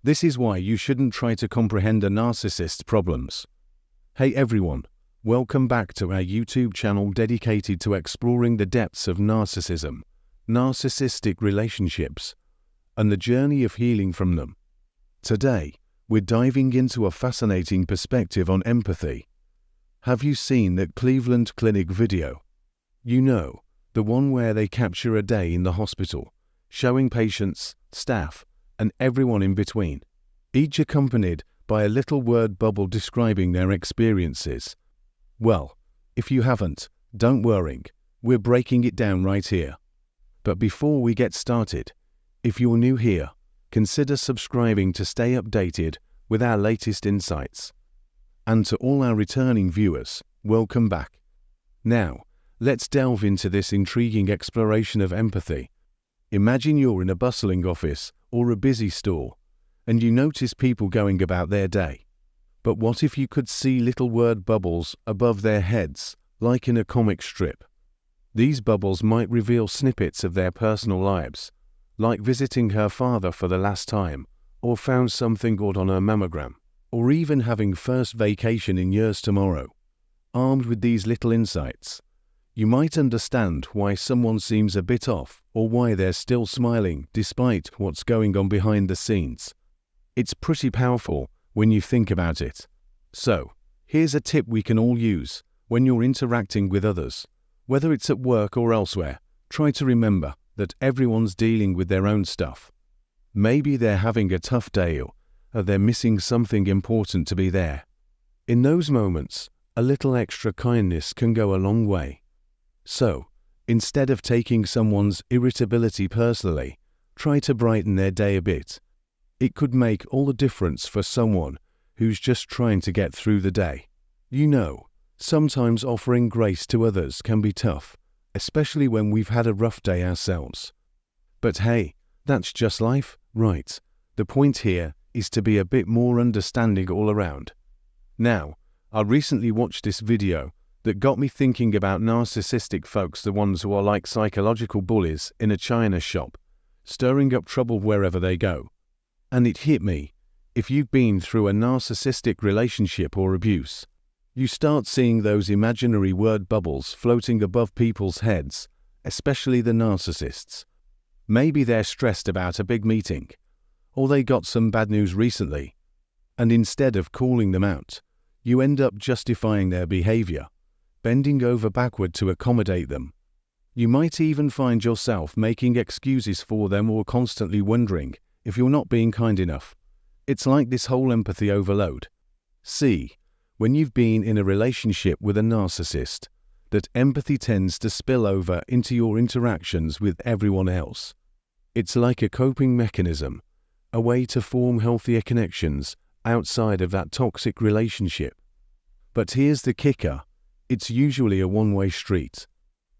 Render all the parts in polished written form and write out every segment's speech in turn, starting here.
This is why you shouldn't try to comprehend a narcissist's problems. Hey everyone, welcome back to our YouTube channel dedicated to exploring the depths of narcissism, narcissistic relationships, and the journey of healing from them. Today, we're diving into a fascinating perspective on empathy. Have you seen that Cleveland Clinic video? You know, the one where they capture a day in the hospital, showing patients, staff, and everyone in between, each accompanied by a little word bubble describing their experiences. Well, if you haven't, don't worry, we're breaking it down right here. But before we get started, if you're new here, consider subscribing to stay updated with our latest insights. And to all our returning viewers, welcome back. Now, let's delve into this intriguing exploration of empathy. Imagine you're in a bustling office or a busy store, and you notice people going about their day. But what if you could see little word bubbles above their heads, like in a comic strip? These bubbles might reveal snippets of their personal lives, like visiting her father for the last time, or found something odd on her mammogram, or even having first vacation in years tomorrow. Armed with these little insights, you might understand why someone seems a bit off, or why they're still smiling despite what's going on behind the scenes. It's pretty powerful when you think about it. So, here's a tip we can all use when you're interacting with others. Whether it's at work or elsewhere, try to remember that everyone's dealing with their own stuff. Maybe they're having a tough day or they're missing something important to be there. In those moments, a little extra kindness can go a long way. So, instead of taking someone's irritability personally, try to brighten their day a bit. It could make all the difference for someone who's just trying to get through the day. You know, sometimes offering grace to others can be tough, especially when we've had a rough day ourselves. But hey, that's just life, right? The point here is to be a bit more understanding all around. Now, I recently watched this video that got me thinking about narcissistic folks, the ones who are like psychological bullies in a china shop, stirring up trouble wherever they go. And it hit me, if you've been through a narcissistic relationship or abuse, you start seeing those imaginary word bubbles floating above people's heads, especially the narcissists. Maybe they're stressed about a big meeting, or they got some bad news recently, and instead of calling them out, you end up justifying their behavior, bending over backward to accommodate them. You might even find yourself making excuses for them or constantly wondering if you're not being kind enough. It's like this whole empathy overload. See, when you've been in a relationship with a narcissist, that empathy tends to spill over into your interactions with everyone else. It's like a coping mechanism, a way to form healthier connections outside of that toxic relationship. But here's the kicker, it's usually a one-way street.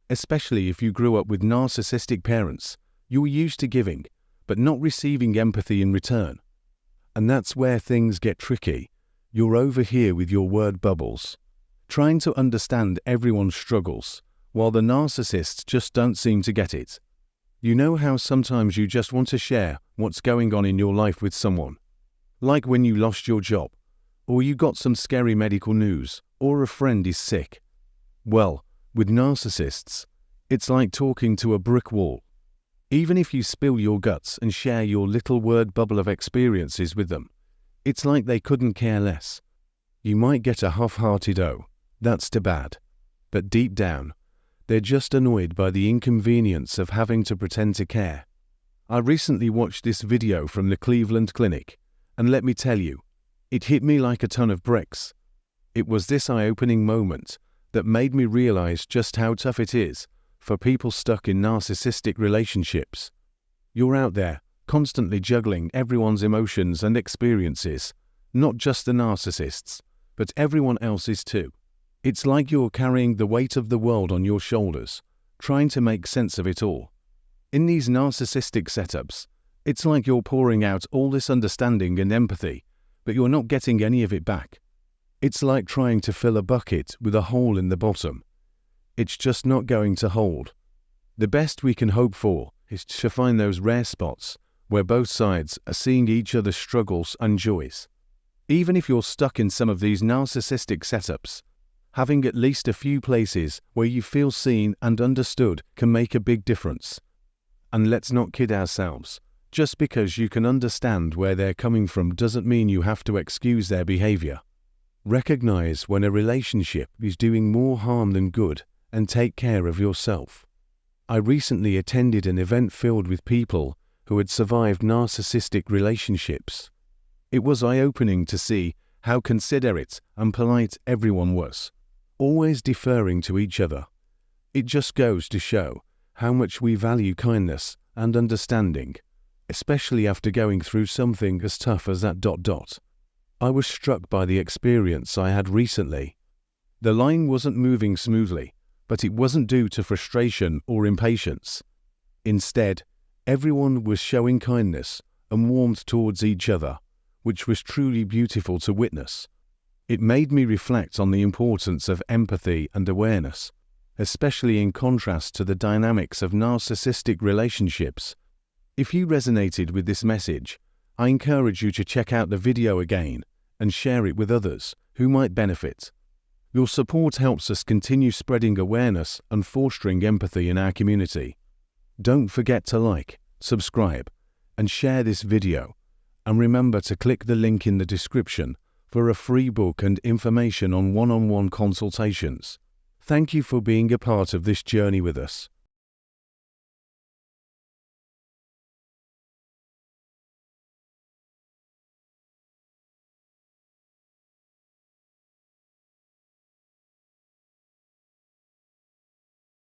Especially if you grew up with narcissistic parents, you were used to giving, but not receiving empathy in return. And that's where things get tricky. You're over here with your word bubbles, trying to understand everyone's struggles, while the narcissists just don't seem to get it. You know how sometimes you just want to share what's going on in your life with someone? Like when you lost your job, or you got some scary medical news, or a friend is sick. Well, with narcissists, it's like talking to a brick wall. Even if you spill your guts and share your little word bubble of experiences with them, it's like they couldn't care less. You might get a half-hearted "oh, that's too bad," but deep down, they're just annoyed by the inconvenience of having to pretend to care. I recently watched this video from the Cleveland Clinic, and let me tell you, it hit me like a ton of bricks. It was this eye-opening moment that made me realize just how tough it is for people stuck in narcissistic relationships. You're out there, constantly juggling everyone's emotions and experiences, not just the narcissists, but everyone else's too. It's like you're carrying the weight of the world on your shoulders, trying to make sense of it all. In these narcissistic setups, it's like you're pouring out all this understanding and empathy, but you're not getting any of it back. It's like trying to fill a bucket with a hole in the bottom. It's just not going to hold. The best we can hope for is to find those rare spots where both sides are seeing each other's struggles and joys. Even if you're stuck in some of these narcissistic setups, having at least a few places where you feel seen and understood can make a big difference. And let's not kid ourselves. Just because you can understand where they're coming from doesn't mean you have to excuse their behavior. Recognize when a relationship is doing more harm than good and take care of yourself. I recently attended an event filled with people who had survived narcissistic relationships. It was eye-opening to see how considerate and polite everyone was, always deferring to each other. It just goes to show how much we value kindness and understanding, especially after going through something as tough as that. I was struck by the experience I had recently. The line wasn't moving smoothly, but it wasn't due to frustration or impatience. Instead, everyone was showing kindness and warmth towards each other, which was truly beautiful to witness. It made me reflect on the importance of empathy and awareness, especially in contrast to the dynamics of narcissistic relationships. If you resonated with this message, I encourage you to check out the video again and share it with others who might benefit. Your support helps us continue spreading awareness and fostering empathy in our community. Don't forget to like, subscribe, and share this video. And remember to click the link in the description for a free book and information on one-on-one consultations. Thank you for being a part of this journey with us.